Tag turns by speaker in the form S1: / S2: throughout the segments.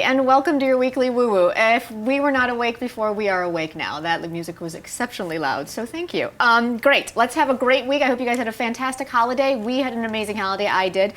S1: and welcome to your weekly woo-woo. If we were not awake before, we are awake now. That music was exceptionally loud, so thank you. Great, let's have a great week. I hope you guys had a fantastic holiday. We had an amazing holiday, I did.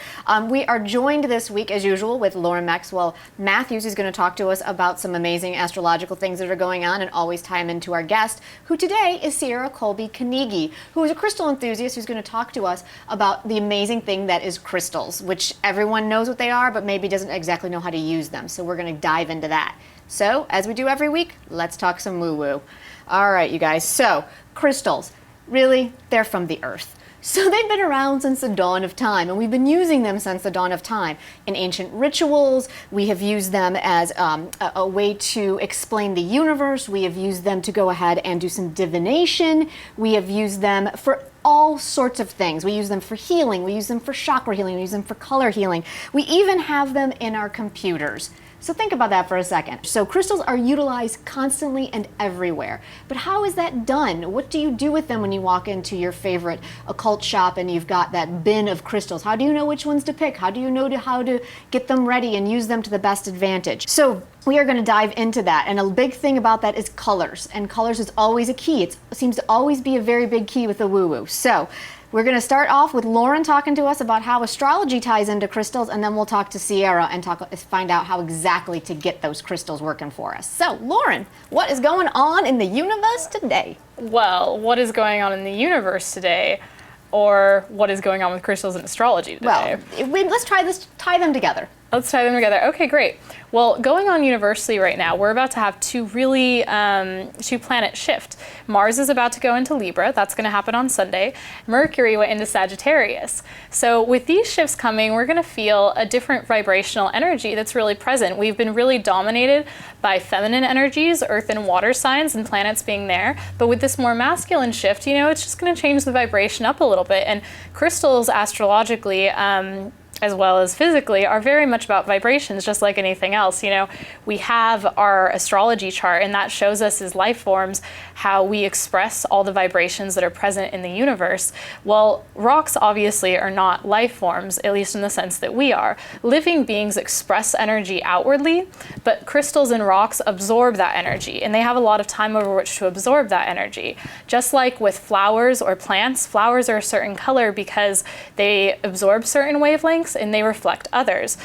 S1: We are joined this week, as usual, with Lauren Maxwell Matthews, who's going to talk to us about some amazing astrological things that are going on and always tie them into our guest, who today is Ciara Colby Caneega, who is a crystal enthusiast who's going to talk to us about the amazing thing that is crystals, which everyone knows what they are, but maybe doesn't exactly know how to use them. So we're going to dive into that. So, as we do every week, let's talk some woo-woo. All right, you guys. So, crystals, really, they're from the earth. So they've been around since the dawn of time, and we've been using them since the dawn of time. In ancient rituals, we have used them as a way to explain the universe. We have used them to go ahead and do some divination. We have used them for all sorts of things. We use them for healing. We use them for chakra healing. We use them for color healing. We even have them in our computers. So think about that for a second. So crystals are utilized constantly and everywhere. But how is that done? What do you do with them when you walk into your favorite occult shop and you've got that bin of crystals? How do you know which ones to pick? How do you know how to get them ready and use them to the best advantage? So we are going to dive into that. And a big thing about that is colors. And colors is always a key. It seems to always be a very big key with the woo-woo. So we're going to start off with Lauren talking to us about how astrology ties into crystals, and then we'll talk to Ciara and find out how exactly to get those crystals working for us. So, Lauren, what is going on in the universe today?
S2: Well, what is going on in the universe today, or what is going on with crystals and astrology today?
S1: Well, let's tie them together.
S2: Let's tie them together. Okay, great. Well, going on universally right now, we're about to have two planet shift. Mars is about to go into Libra. That's going to happen on Sunday. Mercury went into Sagittarius. So with these shifts coming, we're going to feel a different vibrational energy that's really present. We've been really dominated by feminine energies, earth and water signs, and planets being there. But with this more masculine shift, it's just going to change the vibration up a little bit. And crystals, astrologically, as well as physically, are very much about vibrations, just like anything else. We have our astrology chart, and that shows us as life forms how we express all the vibrations that are present in the universe. Well, rocks obviously are not life forms, at least in the sense that we are. Living beings express energy outwardly, but crystals and rocks absorb that energy, and they have a lot of time over which to absorb that energy. Just like with flowers or plants, flowers are a certain color because they absorb certain wavelengths and they reflect others.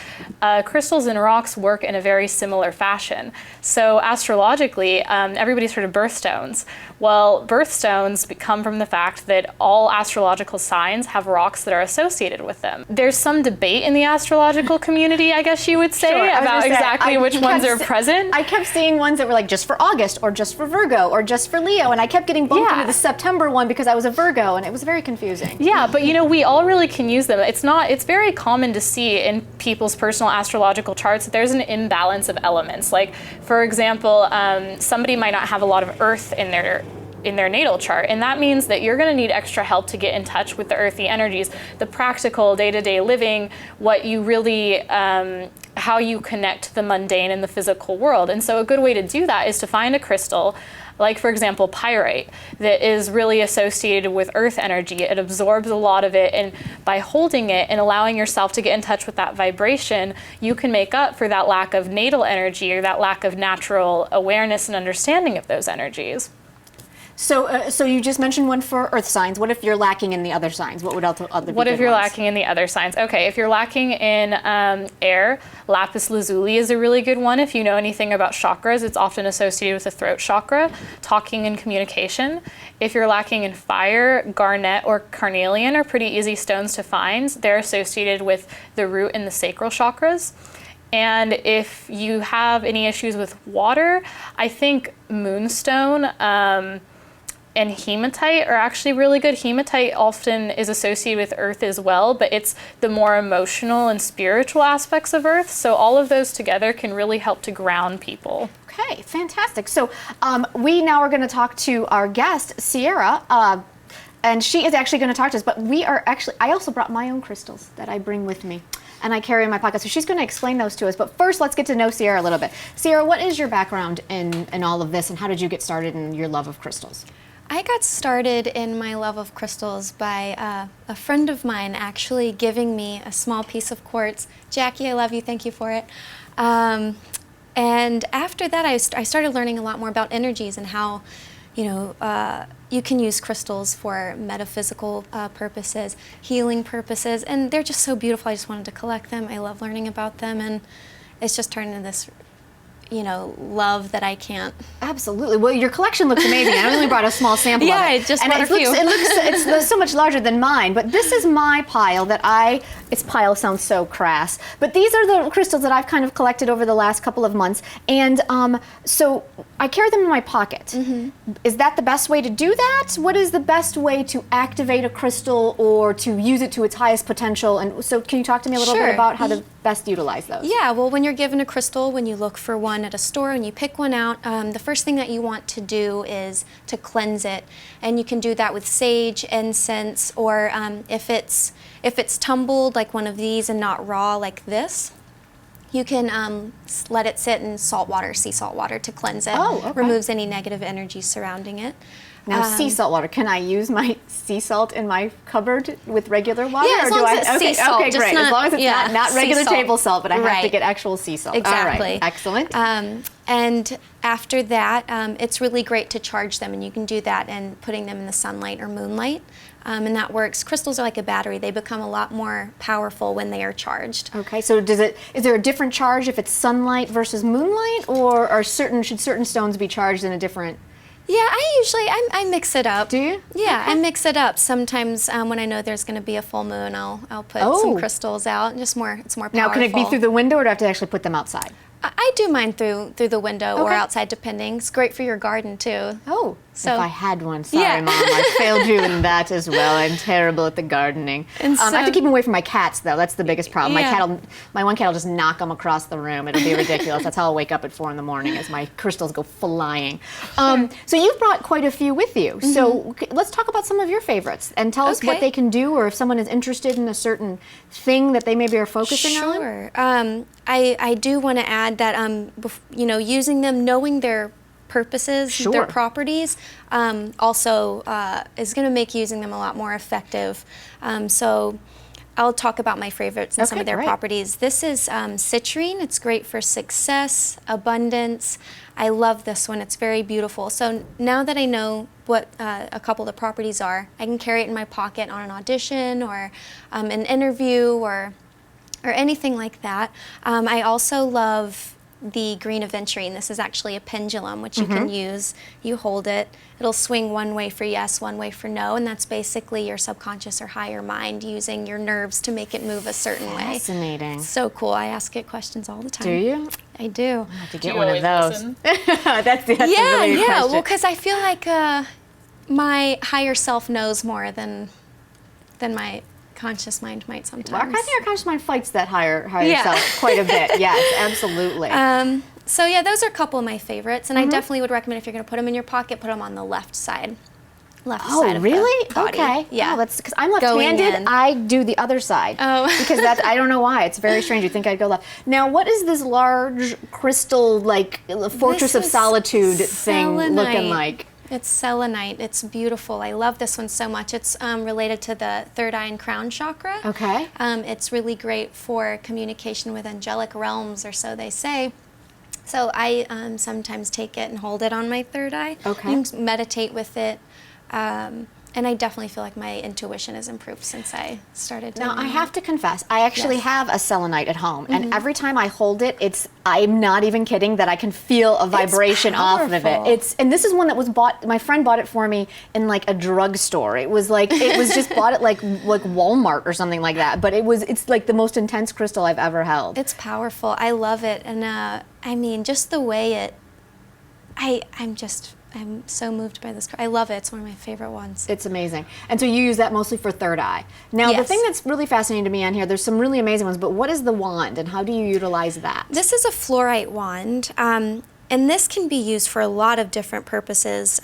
S2: Crystals and rocks work in a very similar fashion. So astrologically, everybody's heard of birthstones. Well, birthstones come from the fact that all astrological signs have rocks that are associated with them. There's some debate in the astrological community, I guess you would say, about exactly which ones are present.
S1: I kept seeing ones that were like just for August, or just for Virgo, or just for Leo, and I kept getting bumped into the September one because I was a Virgo, and it was very confusing.
S2: Yeah, but we all really can use them. It's very common to see in people's personal astrological charts that there's an imbalance of elements. Like, for example, somebody might not have a lot of earth in their natal chart, and that means that you're going to need extra help to get in touch with the earthy energies, the practical day-to-day living, what you really how you connect the mundane and the physical world. And so a good way to do that is to find a crystal, like for example pyrite, that is really associated with earth energy. It absorbs a lot of it, and by holding it and allowing yourself to get in touch with that vibration, you can make up for that lack of natal energy or that lack of natural awareness and understanding of those energies.
S1: So you just mentioned one for earth signs. What if you're lacking in the other signs? What would other be
S2: What if you're
S1: ones?
S2: lacking in the other signs? Okay, if you're lacking in air, lapis lazuli is a really good one. If you know anything about chakras, it's often associated with the throat chakra, talking and communication. If you're lacking in fire, garnet or carnelian are pretty easy stones to find. They're associated with the root and the sacral chakras. And if you have any issues with water, I think moonstone and hematite are actually really good. Hematite often is associated with earth as well, but it's the more emotional and spiritual aspects of earth. So all of those together can really help to ground people.
S1: Okay, fantastic. So we now are going to talk to our guest, Ciara, and she is actually going to talk to us, but I also brought my own crystals that I bring with me, and I carry in my pocket. So she's going to explain those to us. But first, let's get to know Ciara a little bit. Ciara, what is your background in all of this, and how did you get started in your love of crystals?
S3: I got started in my love of crystals by a friend of mine actually giving me a small piece of quartz. Jackie, I love you, thank you for it. And after that, I started learning a lot more about energies and how, you can use crystals for metaphysical purposes, healing purposes, and they're just so beautiful. I just wanted to collect them. I love learning about them, and it's just turned into this, love that I can't.
S1: Absolutely. Well, your collection looks amazing. I only brought a small sample of it.
S3: Yeah, I just brought a few.
S1: It's so much larger than mine, but this is my pile its pile sounds so crass, but these are the crystals that I've kind of collected over the last couple of months, and so I carry them in my pocket. Mm-hmm. Is that the best way to do that? What is the best way to activate a crystal or to use it to its highest potential? And so can you talk to me a little bit about how to best utilize those?
S3: Yeah, well, when you're given a crystal, when you look for one at a store and you pick one out, the first thing that you want to do is to cleanse it, and you can do that with sage, incense, or if it's tumbled like one of these and not raw like this, you can let it sit in salt water, sea salt water, to cleanse it.
S1: Oh, okay.
S3: Removes any negative energy surrounding it.
S1: Now, sea salt water. Can I use my sea salt in my cupboard with regular water?
S3: Yeah, as long as it's sea salt.
S1: Okay, great. As long as it's not regular table salt, but I have to get actual sea salt.
S3: Exactly.
S1: All right. Excellent.
S3: And after that, it's really great to charge them, and you can do that and putting them in the sunlight or moonlight. And that works. Crystals are like a battery. They become a lot more powerful when they are charged.
S1: Okay, so is there a different charge if it's sunlight versus moonlight, or should certain stones be charged in a different?
S3: Yeah, I mix it up.
S1: Do you?
S3: Yeah,
S1: Okay.
S3: I mix it up. Sometimes when I know there's going to be a full moon, I'll put some crystals out. It's more powerful.
S1: Now, can it be through the window, or do I have to actually put them outside?
S3: I do mine through the window or outside, depending. It's great for your garden too.
S1: Oh,
S3: so
S1: if I had one. Sorry, Mom. I failed you in that as well. I'm terrible at the gardening.
S3: And
S1: I have to keep them away from my cats, though. That's the biggest problem.
S3: Yeah.
S1: My one cat will just knock them across the room. It'll be ridiculous. That's how I'll wake up at 4 in the morning as my crystals go flying. So you've brought quite a few with you. Mm-hmm. So let's talk about some of your favorites and tell us what they can do, or if someone is interested in a certain thing that they maybe are focusing on.
S3: Sure. I do want to add that using them, knowing their purposes, their properties, also is going to make using them a lot more effective. So I'll talk about my favorites and some of their properties. This is citrine. It's great for success, abundance. I love this one. It's very beautiful. So now that I know what a couple of the properties are, I can carry it in my pocket on an audition or an interview or anything like that. I also love the green aventurine. This is actually a pendulum, which you can use. You hold it. It'll swing one way for yes, one way for no, and that's basically your subconscious or higher mind using your nerves to make it move a certain way.
S1: Fascinating.
S3: So cool. I ask it questions all the time.
S1: Do you?
S3: I do.
S1: I have to get one of those. that's a really good question.
S3: Well, because I feel like my higher self knows more than my conscious mind might sometimes.
S1: Well, I think our conscious mind fights that higher self quite a bit. Yes, absolutely.
S3: So yeah, those are a couple of my favorites, and I definitely would recommend, if you're going to put them in your pocket, put them on the left side. Side of
S1: really?
S3: the body.
S1: Okay.
S3: Yeah.
S1: That's because I'm left-handed. I do the other side.
S3: Oh.
S1: Because I don't know why. It's very strange. You think I'd go left. Now, what is this large crystal, like fortress of solitude thing looking like?
S3: It's selenite. It's beautiful. I love this one so much. It's related to the third eye and crown chakra.
S1: Okay.
S3: It's really great for communication with angelic realms, or so they say. So I sometimes take it and hold it on my third eye.
S1: Okay.
S3: You can meditate with it. And I definitely feel like my intuition has improved since I started doing
S1: Now, I have to confess, I actually have a selenite at home, and every time I hold it, I'm not even kidding, that I can feel a vibration off of it. And this is one that was bought, my friend bought it for me in like a drugstore. It was just bought at like Walmart or something like that, but it's like the most intense crystal I've ever held.
S3: It's powerful. I love it. And I mean, just the way I'm so moved by this. I love it. It's one of my favorite ones.
S1: It's amazing. And so you use that mostly for third eye. Now, the thing that's really fascinating to me on here, there's some really amazing ones, but what is the wand and how do you utilize that?
S3: This is a fluorite wand, and this can be used for a lot of different purposes.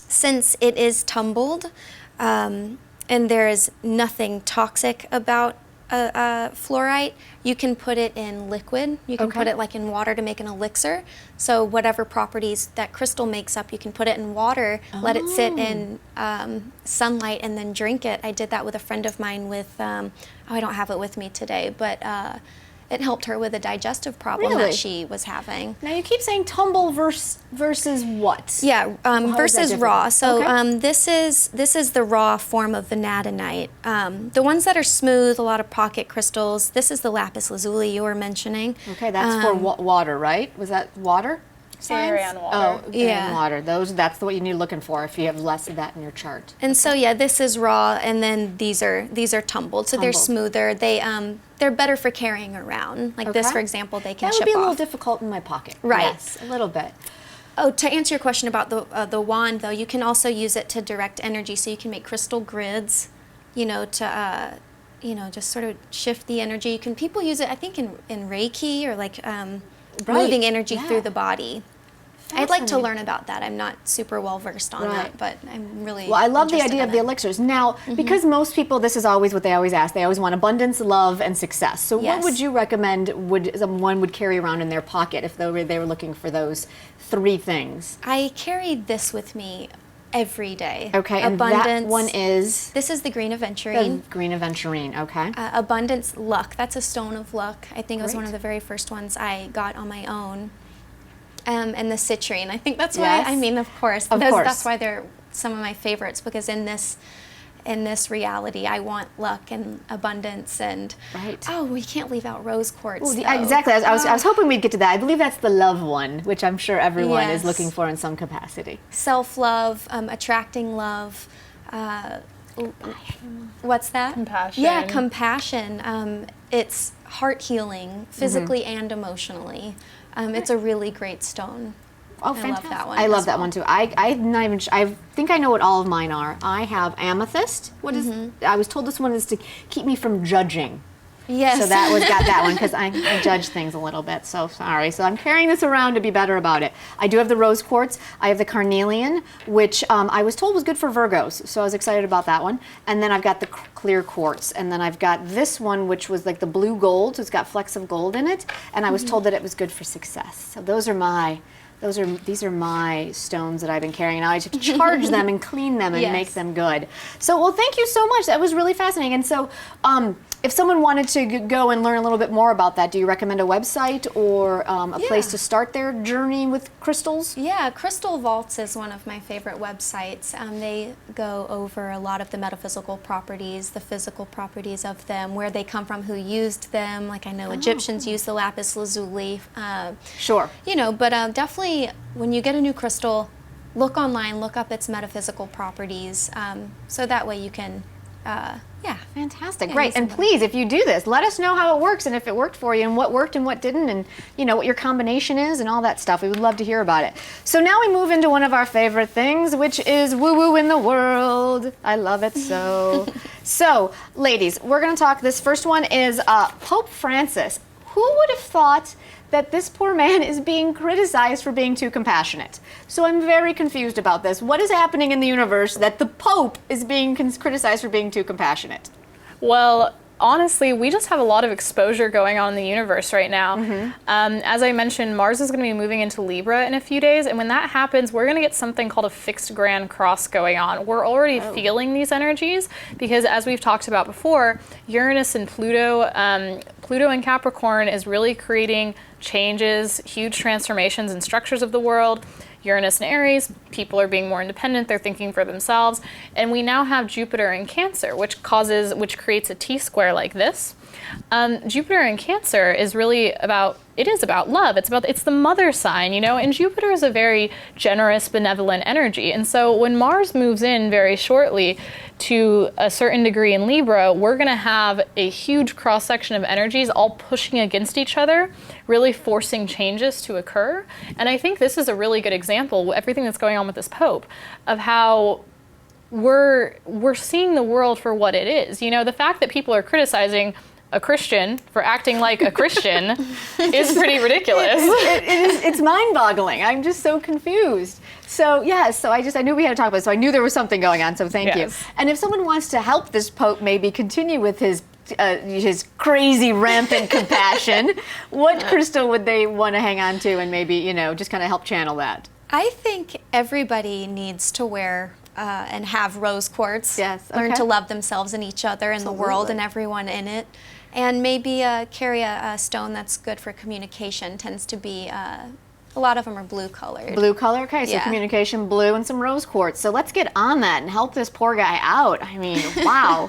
S3: Since it is tumbled, and there is nothing toxic about fluorite, you can put it in liquid. You can put it like in water to make an elixir. So whatever properties that crystal makes up, you can put it in water, let it sit in sunlight, and then drink it. I did that with a friend of mine with, I don't have it with me today, but it helped her with a digestive problem
S1: Really?
S3: that she was having.
S1: Now you keep saying tumble versus what?
S3: Yeah, versus raw. So
S1: Okay.
S3: this is the raw form of vanadinite. The ones that are smooth, a lot of pocket crystals. This is the lapis lazuli you were mentioning.
S1: Okay, that's for water, right? Was that water?
S2: Air
S1: signs?
S2: and water.
S1: Oh,
S3: Yeah.
S1: and water. That's what you need looking for if you have less of that in your chart.
S3: And so yeah, this is raw, and then these are tumbled, so they're
S1: Tumbled.
S3: smoother. They're better for carrying around. Like this,
S1: Okay.
S3: for example, they can
S1: That would
S3: chip
S1: be a little
S3: off.
S1: difficult in my pocket.
S3: Right.
S1: Yes, a little bit.
S3: Oh, to answer your question about the wand, though, you can also use it to direct energy. So you can make crystal grids, to just sort of shift the energy. People use it, I think, in Reiki or like moving energy
S1: yeah.
S3: through the body. I'd like to
S1: Fascinating.
S3: learn about that. I'm not super well versed on
S1: Right.
S3: that, but I'm really
S1: Well, I love the
S3: interested
S1: idea
S3: in
S1: of the
S3: it.
S1: elixirs. Now, because most people, this is always what they always ask. They always want abundance, love, and success. So what
S3: Yes.
S1: would you recommend someone would carry around in their pocket if they were looking for those 3 things?
S3: I carry this with me every day.
S1: Okay, and
S3: Abundance.
S1: that one is
S3: This is the green
S1: the
S3: aventurine.
S1: green aventurine. Okay.
S3: Abundance luck. That's a stone of luck. I think it was one
S1: Great.
S3: of the very first ones I got on my own. And the citrine. I think that's
S1: Yes.
S3: why. I mean, of course.
S1: Of course.
S3: That's why they're some of my favorites, because in this reality, I want luck and abundance and.
S1: Right.
S3: Oh, we can't leave out rose quartz.
S1: Well,
S3: though.
S1: exactly. I was hoping we'd get to that. I believe that's the love one, which I'm sure everyone is
S3: Yes.
S1: looking for in some capacity.
S3: Self-love, attracting love. What's that?
S2: Compassion.
S3: Yeah, compassion. It's heart healing, physically and emotionally. It's a really great stone.
S1: Oh,
S3: I
S1: fantastic.
S3: love that one.
S1: I love
S3: as
S1: that
S3: well.
S1: one too. I think I know what all of mine are. I have amethyst. What is? I was told this one is to keep me from judging.
S3: Yes.
S1: So that was got that one because I judge things a little bit. So sorry. So I'm carrying this around to be better about it. I do have the rose quartz. I have the carnelian, which I was told was good for Virgos. So I was excited about that one. And then I've got the clear quartz. And then I've got this one, which was like the blue gold. So it's got flecks of gold in it. And I was told that it was good for success. So these are my stones that I've been carrying. Now I just have to charge them and clean them and
S3: Yes.
S1: make them good. So, well, thank you so much. That was really fascinating. And so, if someone wanted to go and learn a little bit more about that, do you recommend a website or a place to start their journey with crystals?
S3: Yeah, Crystal Vaults is one of my favorite websites. They go over a lot of the metaphysical properties, the physical properties of them, where they come from, who used them. Like I know Egyptians used the lapis lazuli.
S1: Sure.
S3: But definitely when you get a new crystal, look online, look up its metaphysical properties, so that way you can,
S1: Fantastic.
S3: Yeah,
S1: Great.
S3: use
S1: And
S3: them.
S1: please, if you do this, let us know how it works and if it worked for you and what worked and what didn't and, what your combination is and all that stuff. We would love to hear about it. So now we move into one of our favorite things, which is woo-woo in the world. I love it so. So, ladies, we're going to talk. This first one is Pope Francis. Who would have thought that this poor man is being criticized for being too compassionate? So I'm very confused about this. What is happening in the universe that the Pope is being criticized for being too compassionate?
S2: Well, honestly, we just have a lot of exposure going on in the universe right now. As I mentioned, Mars is going to be moving into Libra in a few days, and when that happens, we're going to get something called a fixed grand cross going on. We're already feeling these energies because, as we've talked about before, Uranus and Pluto, Pluto in Capricorn is really creating changes, huge transformations in structures of the world. Uranus and Aries, people are being more independent, they're thinking for themselves. And we now have Jupiter in Cancer, which creates a T-square like this. Jupiter in Cancer is really about love. It's the mother sign, and Jupiter is a very generous, benevolent energy. And so when Mars moves in very shortly to a certain degree in Libra, we're going to have a huge cross-section of energies all pushing against each other, really forcing changes to occur. And I think this is a really good example, everything that's going on with this Pope, of how we're seeing the world for what it is. The fact that people are criticizing a Christian for acting like a Christian is pretty ridiculous.
S1: It's mind-boggling. I'm just so confused. So I knew we had to talk about it. So I knew there was something going on. So thank you. And if someone wants to help this Pope maybe continue with his crazy rampant compassion, what crystal would they want to hang on to and maybe just kind of help channel that?
S3: I think everybody needs to wear and have rose quartz.
S1: Yes,
S3: Learn
S1: okay.
S3: to love themselves and each other and the world
S1: Absolutely.
S3: and everyone in it. And maybe carry a stone that's good for communication. Tends to be, a lot of them are blue colored.
S1: Blue color, okay, so
S3: Yeah.
S1: communication blue and some rose quartz. So let's get on that and help this poor guy out. I mean, wow.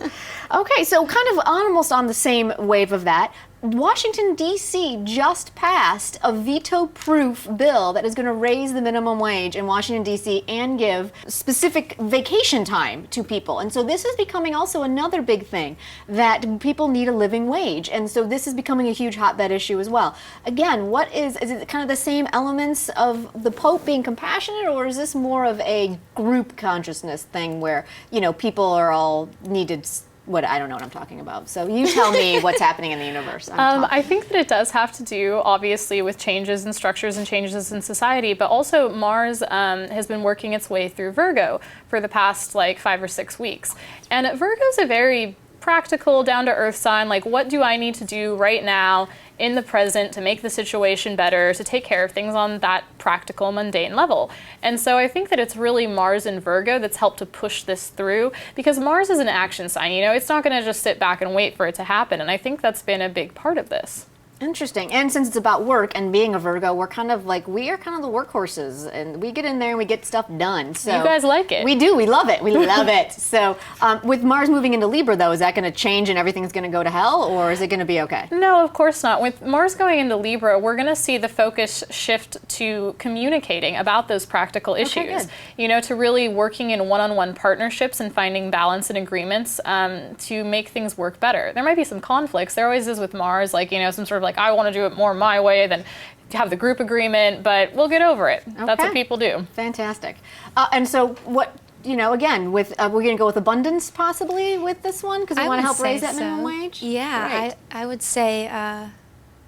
S1: Okay, so kind of almost on the same wave of that, Washington, D.C. just passed a veto-proof bill that is going to raise the minimum wage in Washington, D.C. and give specific vacation time to people. And so this is becoming also another big thing, that people need a living wage. And so this is becoming a huge hotbed issue as well. Again, is it kind of the same elements of the Pope being compassionate, or is this more of a group consciousness thing where, you know, people are all needed? I don't know what I'm talking about. So you tell me what's happening in the universe.
S2: I think that it does have to do, obviously, with changes in structures and changes in society, but also Mars has been working its way through Virgo for the past like 5 or 6 weeks. And Virgo is a very practical, down-to-earth sign, like what do I need to do right now in the present to make the situation better, to take care of things on that practical, mundane level. And so I think that it's really Mars and Virgo that's helped to push this through, because Mars is an action sign, you know, it's not going to just sit back and wait for it to happen. And I think that's been a big part of this.
S1: Interesting. And since it's about work and being a Virgo, we are kind of the workhorses, and we get in there and we get stuff done. So
S2: you guys like it.
S1: We do. We love it. We love it. So with Mars moving into Libra, though, is that going to change and everything's going to go to hell, or is it going to be okay?
S2: No, of course not. With Mars going into Libra, we're going to see the focus shift to communicating about those practical issues.
S1: Okay, good.
S2: You know, to really working in one-on-one partnerships and finding balance and agreements to make things work better. There might be some conflicts. There always is with Mars, like, you know, some sort of like, I want to do it more my way than have the group agreement, but we'll get over it. Okay. That's what people do.
S1: Fantastic. And so what, you know, again, with we're going to go with abundance possibly with this one, because we want to help raise that minimum wage?
S3: Yeah, I would say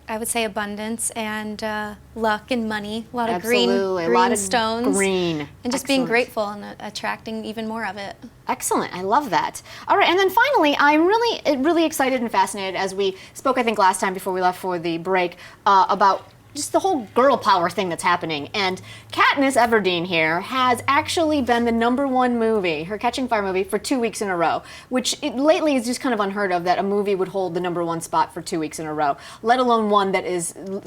S3: abundance and luck and money. A lot of green
S1: a lot of
S3: stones.
S1: Green.
S3: And just being grateful and attracting even more of it.
S1: Excellent. I love that. All right, and then finally, I'm really excited and fascinated, as we spoke, I think, last time before we left for the break, about just the whole girl power thing that's happening. And Katniss Everdeen here has actually been the #1 movie, her Catching Fire movie, for 2 weeks in a row, which lately is just kind of unheard of, that a movie would hold the #1 spot for 2 weeks in a row, let alone one that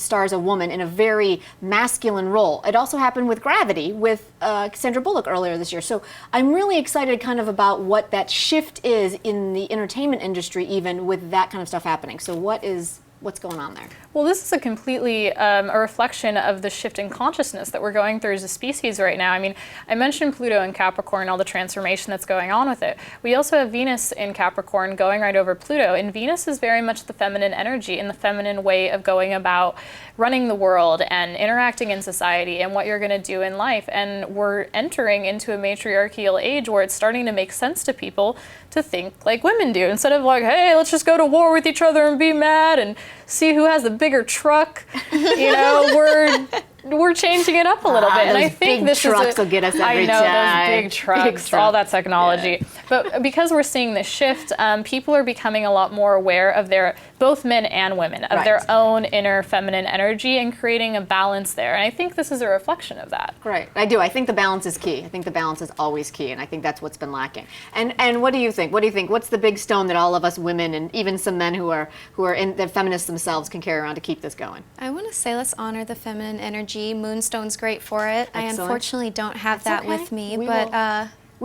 S1: stars a woman in a very masculine role. It also happened with Gravity with Sandra Bullock earlier this year. So I'm really excited kind of about what that shift is in the entertainment industry, even with that kind of stuff happening. So what's going on there?
S2: Well, this is a completely a reflection of the shift in consciousness that we're going through as a species right now. I mean, I mentioned Pluto in Capricorn, all the transformation that's going on with it. We also have Venus in Capricorn going right over Pluto, and Venus is very much the feminine energy and the feminine way of going about running the world and interacting in society and what you're going to do in life. And we're entering into a matriarchal age where it's starting to make sense to people to think like women do, instead of like, hey, let's just go to war with each other and be mad and see who has the bigger truck. You know, we're changing it up a little bit, and I think this
S1: trucks will get us every
S2: time. I know,
S1: time.
S2: those big trucks, all that technology. Yeah. But because we're seeing this shift, people are becoming a lot more aware of both men and women, of their own inner feminine energy, and creating a balance there. And I think this is a reflection of that.
S1: Right, I do. I think the balance is key. I think the balance is always key, and I think that's what's been lacking. And what do you think? What do you think? What's the big stone that all of us women and even some men who are in the feminists themselves can carry around to keep this going?
S3: I want to say let's honor the feminine energy. Moonstone's great for it.
S1: Excellent.
S3: I unfortunately don't have that with me,
S1: We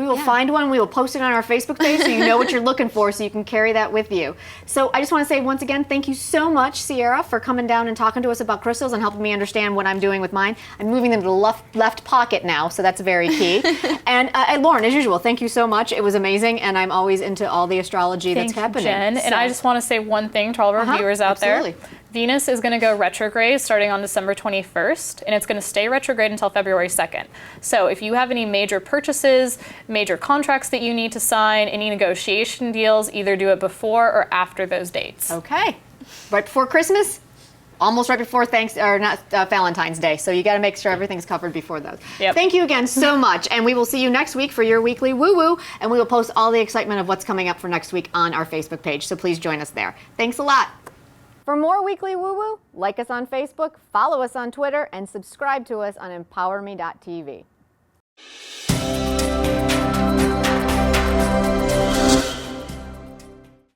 S1: will
S3: yeah.
S1: find one. We will post it on our Facebook page so you know what you're looking for, so you can carry that with you. So I just want to say once again, thank you so much, Ciara, for coming down and talking to us about crystals and helping me understand what I'm doing with mine. I'm moving them to the left pocket now, so that's very key. And Lauren, as usual, thank you so much. It was amazing, and I'm always into all the astrology that's happening.
S2: Jen. And I just want to say one thing to all of our viewers out there. Venus is going to go retrograde starting on December 21st, and it's going to stay retrograde until February 2nd. So if you have any major purchases, major contracts that you need to sign, any negotiation deals, either do it before or after those dates.
S1: Okay. Right before Christmas? Almost right before Valentine's Day. So you got to make sure everything's covered before those.
S2: Yep.
S1: Thank you again so much. And we will see you next week for your weekly woo-woo. And we will post all the excitement of what's coming up for next week on our Facebook page. So please join us there. Thanks a lot. For more weekly woo-woo, like us on Facebook, follow us on Twitter, and subscribe to us on emPOWERme.tv.